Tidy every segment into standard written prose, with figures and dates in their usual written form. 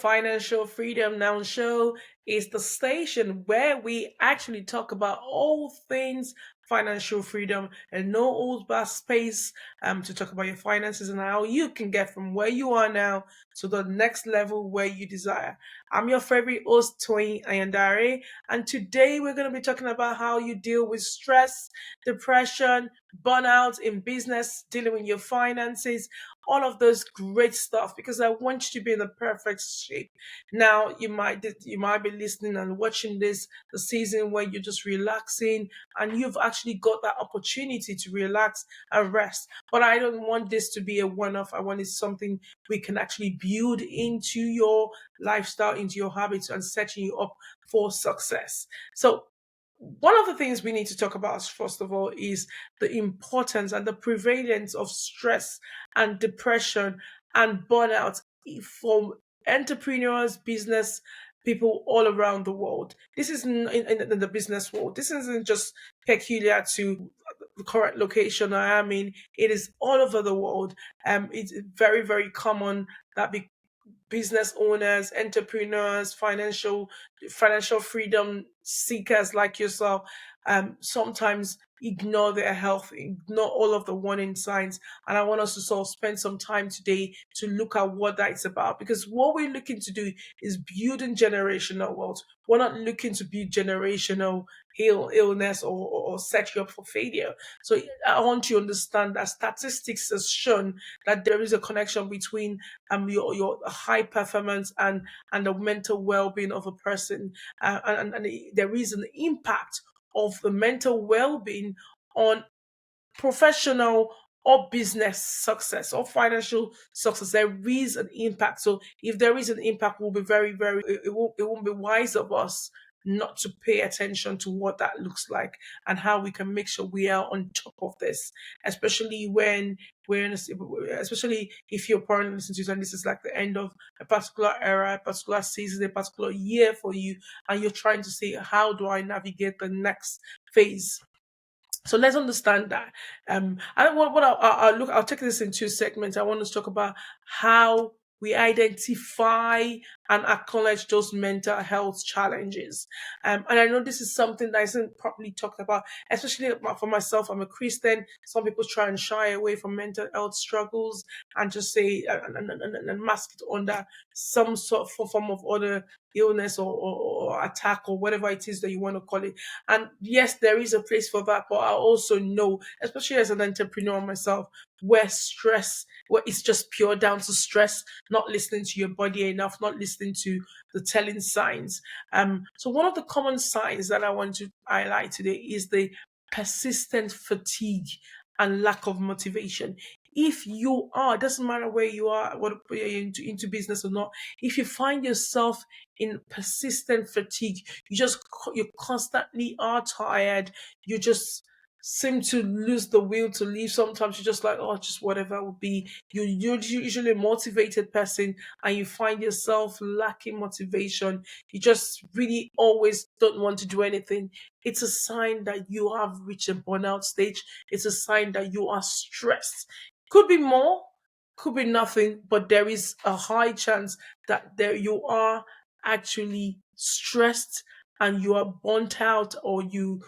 Financial Freedom Now show is the station where we actually talk about all things financial freedom and no old bar space to talk about your finances and how you can get from where you are now to the next level where you desire. I'm your favorite host, Toyin Ayandare, and today we're going to be talking about how you deal with stress, depression, burnout in business, dealing with your finances, all of those great stuff because I want you to be in the perfect shape. Now you might be listening and watching this the season where you're just relaxing and you've actually got that opportunity to relax and rest. But I don't want this to be a one-off. I want it something we can actually build into your lifestyle, into your habits, and setting you up for success. So one of the things we need to talk about, first of all, is the importance and the prevalence of stress and depression and burnout for entrepreneurs, business people all around the world. This is in the business world. This isn't just peculiar to the current location I am in. It is all over the world. It's very, very common that business owners, entrepreneurs, financial freedom seekers like yourself sometimes ignore their health, ignore all of the warning signs. And I want us to sort of spend some time today to look at what that's about. Because what we're looking to do is building generational wealth. We're not looking to build generational illness or set you up for failure. So I want you to understand that statistics has shown that there is a connection between your high performance and the mental well-being of a person, and there is an impact of the mental well-being on professional or business success or financial success. There is an impact. So if there is an impact, we'll be very it won't be wise of us not to pay attention to what that looks like and how we can make sure we are on top of this, especially when we're in especially if you're currently listening to this and this is like the end of a particular era, a particular season, a particular year for you, and you're trying to say, how do I navigate the next phase? So let's understand that. I don't want what I'll look. I'll take this in two segments. I want to talk about how we identify and acknowledge those mental health challenges. And I know this is something that isn't properly talked about, especially for myself. I'm a Christian. Some people try and shy away from mental health struggles and just say and mask it under some sort of form of other illness or attack or whatever it is that you want to call it. And yes, there is a place for that, but I also know, especially as an entrepreneur myself, where it's just pure down to stress, not listening to your body enough, not listening to the telling signs. So one of the common signs that I want to highlight today is the persistent fatigue and lack of motivation. If you are, doesn't matter where you are, what you're into business or not, if you find yourself in persistent fatigue, you constantly are tired, you just seem to lose the will to live. Sometimes you're just like, oh, just whatever will be. You're usually a motivated person and you find yourself lacking motivation. You just really always don't want to do anything. It's a sign that you have reached a burnout stage. It's a sign that you are stressed. Could be more, could be nothing, but there is a high chance that there you are actually stressed and you are burnt out, or you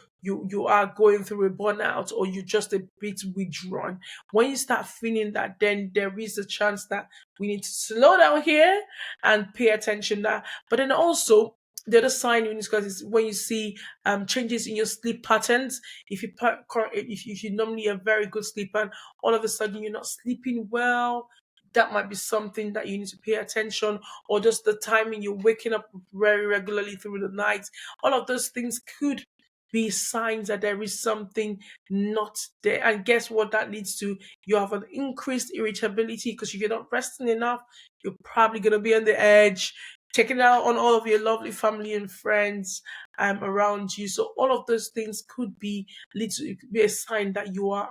are going through a burnout, or you're just a bit withdrawn. When you start feeling that, then there is a chance that we need to slow down here and pay attention that. But then also the other sign in this case is when you see changes in your sleep patterns. If you normally a very good sleeper, and all of a sudden you're not sleeping well, that might be something that you need to pay attention, or just the timing you're waking up very regularly through the night. All of those things could be signs that there is something not there. And guess what that leads to? You have an increased irritability because if you're not resting enough, you're probably going to be on the edge, taking it out on all of your lovely family and friends around you. So all of those things could be lead to it could be a sign that you're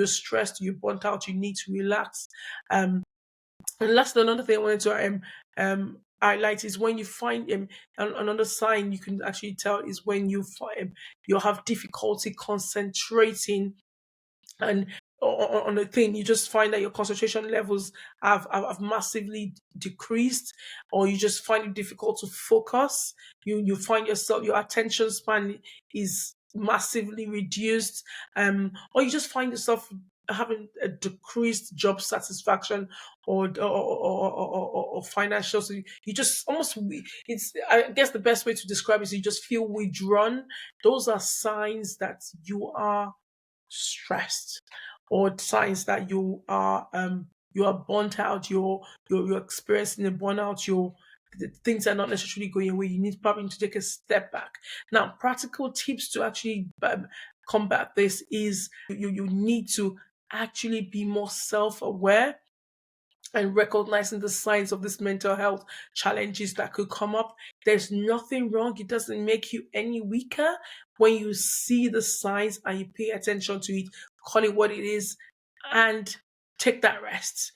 stressed, you're burnt out, you need to relax. And last, another thing I wanted to highlight is when you find another sign you can actually tell is when you have difficulty concentrating and on a thing, you just find that your concentration levels have massively decreased, or you just find it difficult to focus. You find yourself, your attention span is massively reduced, or you just find yourself having a decreased job satisfaction, or financial. So you just almost, it's, I guess the best way to describe it is you just feel withdrawn. Those are signs that you are stressed, or signs that you are burnt out, you're experiencing a burnout, things are not necessarily going away. You need probably to take a step back. Now, practical tips to actually combat this is you need to actually be more self-aware and recognizing the signs of this mental health challenges that could come up. There's nothing wrong. It doesn't make you any weaker when you see the signs and you pay attention to it, call it what it is, and take that rest.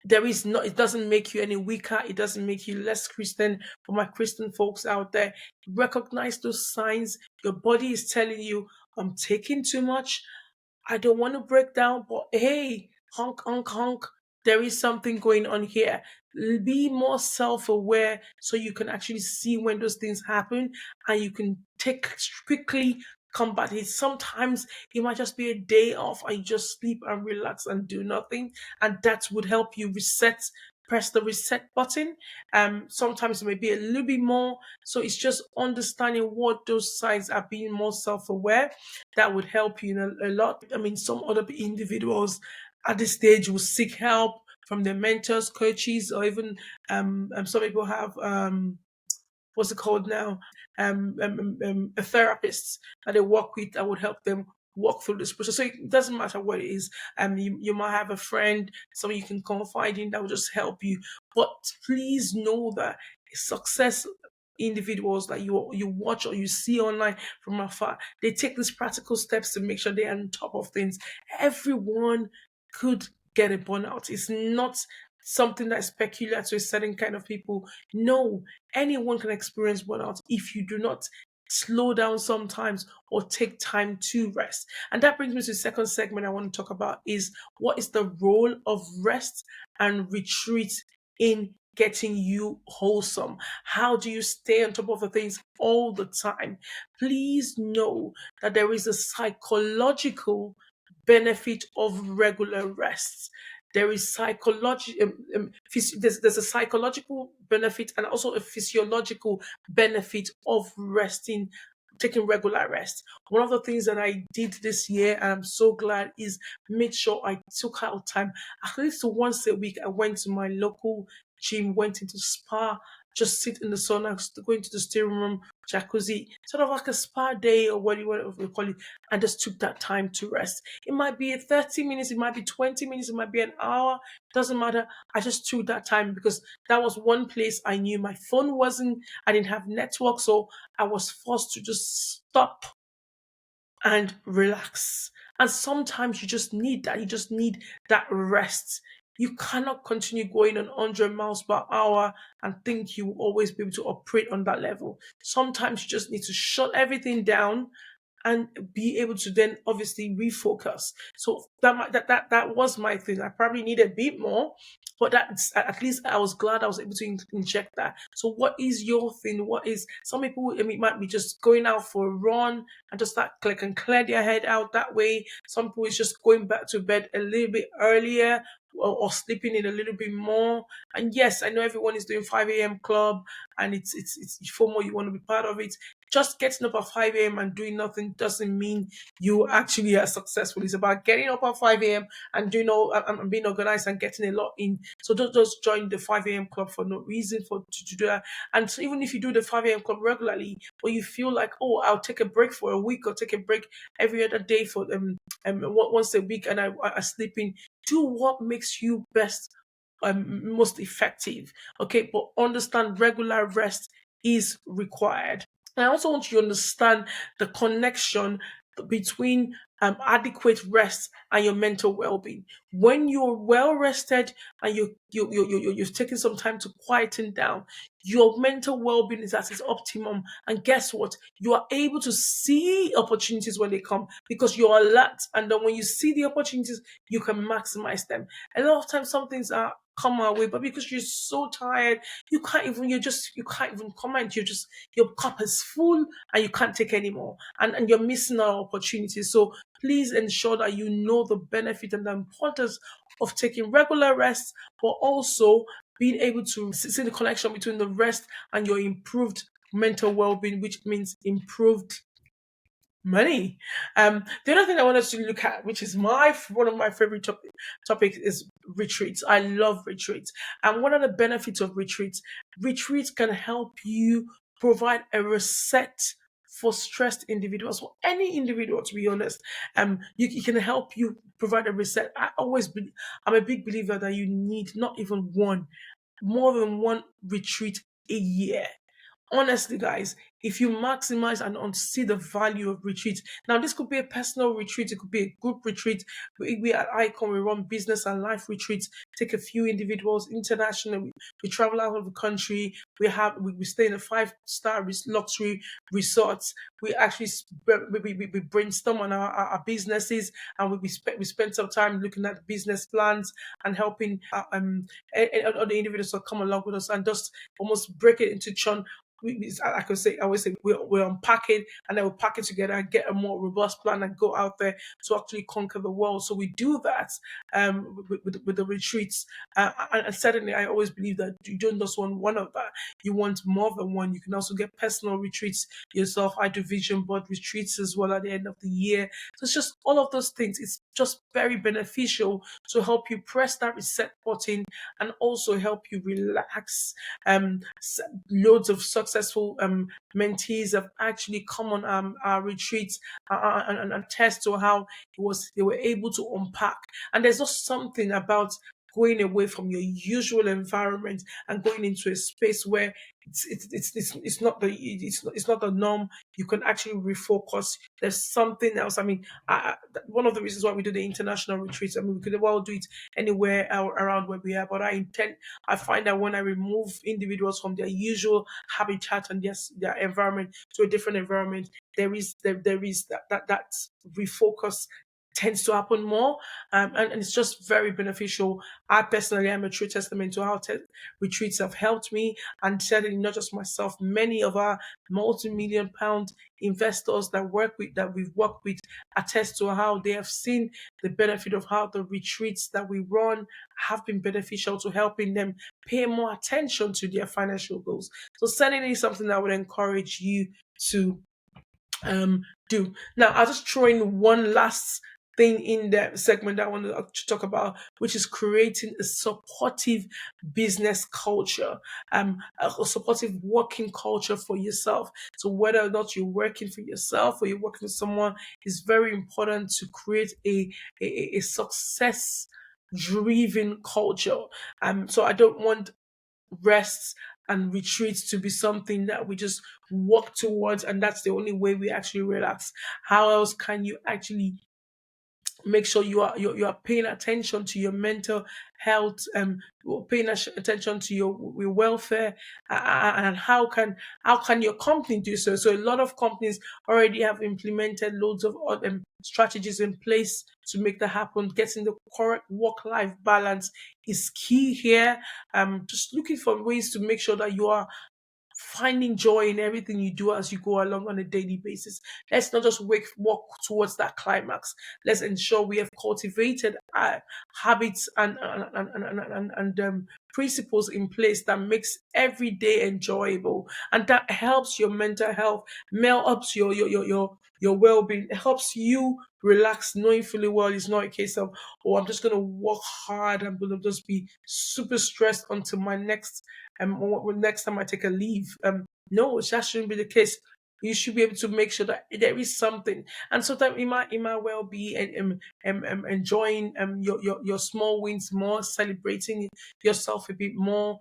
There is no, it doesn't make you any weaker, it doesn't make you less Christian. For my Christian folks out there, recognize those signs. Your body is telling you, I'm taking too much, I don't want to break down, but hey, honk, honk, honk, there is something going on here. Be more self aware so you can actually see when those things happen, and you can take quickly combat it. Sometimes it might just be a day off and you just sleep and relax and do nothing, and that would help you reset. Press the reset button. Sometimes it may be a little bit more. So it's just understanding what those signs are, being more self aware, that would help you a lot. I mean, some other individuals at this stage will seek help from their mentors, coaches, or even some people have what's it called now? A therapist that they work with that would help them walk through this process. So it doesn't matter what it is. You might have a friend, someone you can confide in that will just help you. But please know that success individuals that you watch or you see online from afar, they take these practical steps to make sure they're on top of things. Everyone could get a burnout. It's not something that's peculiar to a certain kind of people. No, anyone can experience burnout if you do not slow down sometimes or take time to rest. And that brings me to the second segment I want to talk about is what is the role of rest and retreat in getting you wholesome? How do you stay on top of the things all the time? Please know that there is a psychological benefit of regular rest. There is there's a psychological benefit and also a physiological benefit of resting, taking regular rest. One of the things that I did this year, and I'm so glad, is made sure I took out time. At least once a week, I went to my local gym, went into spa, just sit in the sauna, go into the steam room, jacuzzi, sort of like a spa day or whatever you call it, and just took that time to rest. It might be 30 minutes, it might be 20 minutes, it might be an hour, doesn't matter. I just took that time because that was one place I knew my phone wasn't, I didn't have network, so I was forced to just stop and relax. And sometimes you just need that. You just need that rest. You cannot continue going on 100 miles per hour and think you will always be able to operate on that level. Sometimes you just need to shut everything down and be able to then obviously refocus. So that was my thing. I probably need a bit more, but that's at least I was glad I was able to inject that. So what is your thing? What is, some people, I mean, might be just going out for a run and just that click and clear their head out that way. Some people is just going back to bed a little bit earlier, or sleeping in a little bit more. And yes, I know everyone is doing 5 a.m. club, and it's FOMO, you want to be part of it. Just getting up at 5 a.m. and doing nothing doesn't mean you actually are successful. It's about getting up at 5 a.m. and doing all and being organized and getting a lot in. So don't just join the 5 a.m. club for no reason to do that. And so even if you do the 5 a.m. club regularly, or you feel like, oh, I'll take a break for a week or take a break every other day for once a week, and I sleep in, do what makes you best, most effective. Okay, but understand regular rest is required. I also want you to understand the connection between adequate rest and your mental well-being. When you're well rested and you've taken some time to quieten down, your mental well-being is at its optimum. And guess what? You are able to see opportunities when they come because you're alert. And then when you see the opportunities, you can maximize them. A lot of times some things are come our way, but because you're so tired, you can't even comment. Your cup is full and you can't take any more. And you're missing out opportunities. So please ensure that you know the benefit and the importance of taking regular rest, but also being able to see the connection between the rest and your improved mental well-being, which means improved money. The other thing I wanted to look at, which is my one of my favorite topics, is retreats. I love retreats, and what are the benefits of retreats? Retreats can help you provide a reset for stressed individuals, for any individual, to be honest. It can help you provide a reset. I'm a big believer that you need not even one, more than one retreat a year. Honestly, guys, if you maximize and see the value of retreat, now this could be a personal retreat, it could be a group retreat. We at Icon, we run business and life retreats, take a few individuals internationally. We travel out of the country. We stay in a five-star luxury resorts. We actually we brainstorm on our businesses, and we spend some time looking at business plans and helping other individuals to come along with us and just almost break it into chunk. I always say we're unpacking and then we'll pack it together and get a more robust plan and go out there to actually conquer the world. So we do that with the retreats. And certainly, I always believe that you don't just want one of that. You want more than one. You can also get personal retreats yourself. I do vision board retreats as well at the end of the year. So it's just all of those things. It's just very beneficial to help you press that reset button and also help you relax. Loads of successful mentees have actually come on our retreats and attest to how they were able to unpack. And there's just something about going away from your usual environment and going into a space where it's not the norm. You can actually refocus. There's something else. I mean, one of the reasons why we do the international retreats. I mean, we could well do it anywhere around where we are, but I find that when I remove individuals from their usual habitat and their environment to a different environment, there is that refocus tends to happen more, and it's just very beneficial. I personally am a true testament to how retreats have helped me, and certainly not just myself. Many of our multi-million pound investors that we've worked with attest to how they have seen the benefit of how the retreats that we run have been beneficial to helping them pay more attention to their financial goals. So certainly something I would encourage you to do. Now, I'll just throw in one last thing in the segment that I want to talk about, which is creating a supportive business culture, a supportive working culture for yourself. So whether or not you're working for yourself or you're working with someone, it's very important to create a success driven culture. So I don't want rests and retreats to be something that we just walk towards and that's the only way we actually relax. How else can you actually make sure you are paying attention to your mental health, paying attention to your welfare, and how can your company do so? So a lot of companies already have implemented loads of strategies in place to make that happen. Getting the correct work-life balance is key here. Just looking for ways to make sure that you are finding joy in everything you do as you go along on a daily basis. Let's not just walk towards that climax. Let's ensure we have cultivated habits and principles in place that makes every day enjoyable, and that helps your mental health, helps your well-being. It helps you relax, knowing fully well it's not a case of, oh, I'm just gonna work hard. I'm gonna just be super stressed until my next time I take a leave. No, that shouldn't be the case. You should be able to make sure that there is something. And sometimes it might well be enjoying your small wins more, celebrating yourself a bit more,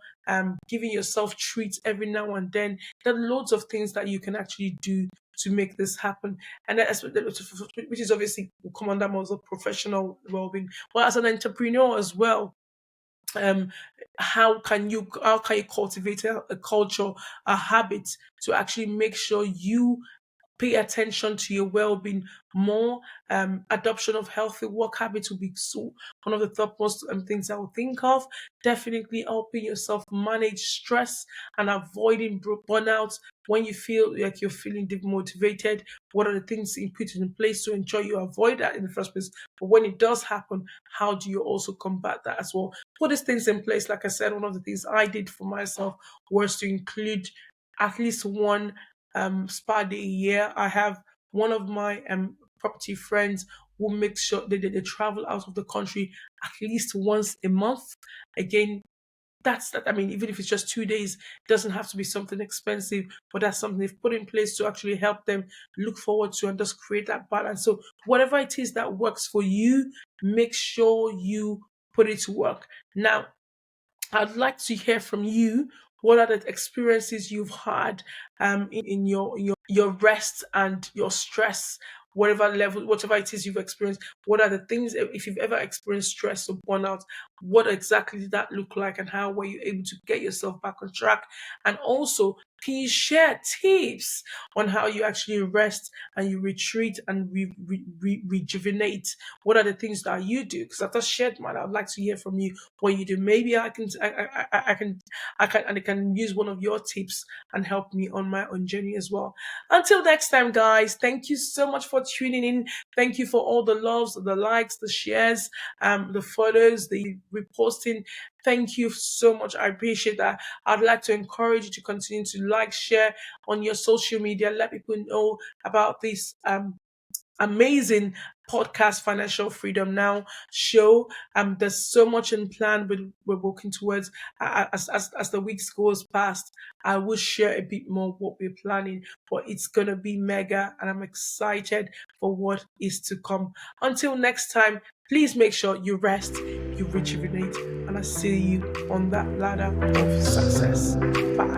giving yourself treats every now and then. There are loads of things that you can actually do to make this happen. And which is obviously will come under more of professional well-being. But as an entrepreneur as well, um how can you cultivate a culture, a habit to actually make sure you pay attention to your well-being more. Adoption of healthy work habits will be so one of the topmost things I would think of. Definitely helping yourself manage stress and avoiding burnout. When you feel like you're feeling demotivated, what are the things you put in place to ensure you avoid that in the first place? But when it does happen, how do you also combat that as well? Put these things in place. Like I said, one of the things I did for myself was to include at least one spa day a year. I have one of my property friends who makes sure they travel out of the country at least once a month. Again, that's that. I mean, even if it's just 2 days, it doesn't have to be something expensive, but that's something they've put in place to actually help them look forward to and just create that balance. So whatever it is that works for you, make sure you put it to work. Now, I'd like to hear from you. What are the experiences you've had in your rest and your stress, whatever level, whatever it is you've experienced? What are the things, if you've ever experienced stress or burnout, what exactly did that look like, and how were you able to get yourself back on track? And also, can you share tips on how you actually rest and you retreat and rejuvenate? What are the things that you do? Because I've just shared mine. I'd like to hear from you what you do. Maybe I can use one of your tips and help me on my own journey as well. Until next time, guys, thank you so much for tuning in. Thank you for all the loves, the likes, the shares, the photos, the reposting. Thank you so much. I appreciate that. I'd like to encourage you to continue to like, share on your social media. Let people know about this amazing podcast, Financial Freedom Now show. There's so much in plan we're working towards. As the weeks goes past, I will share a bit more what we're planning, but it's gonna be mega, and I'm excited for what is to come. Until next time, please make sure you rest, you rejuvenate, and I see you on that ladder of success. Bye.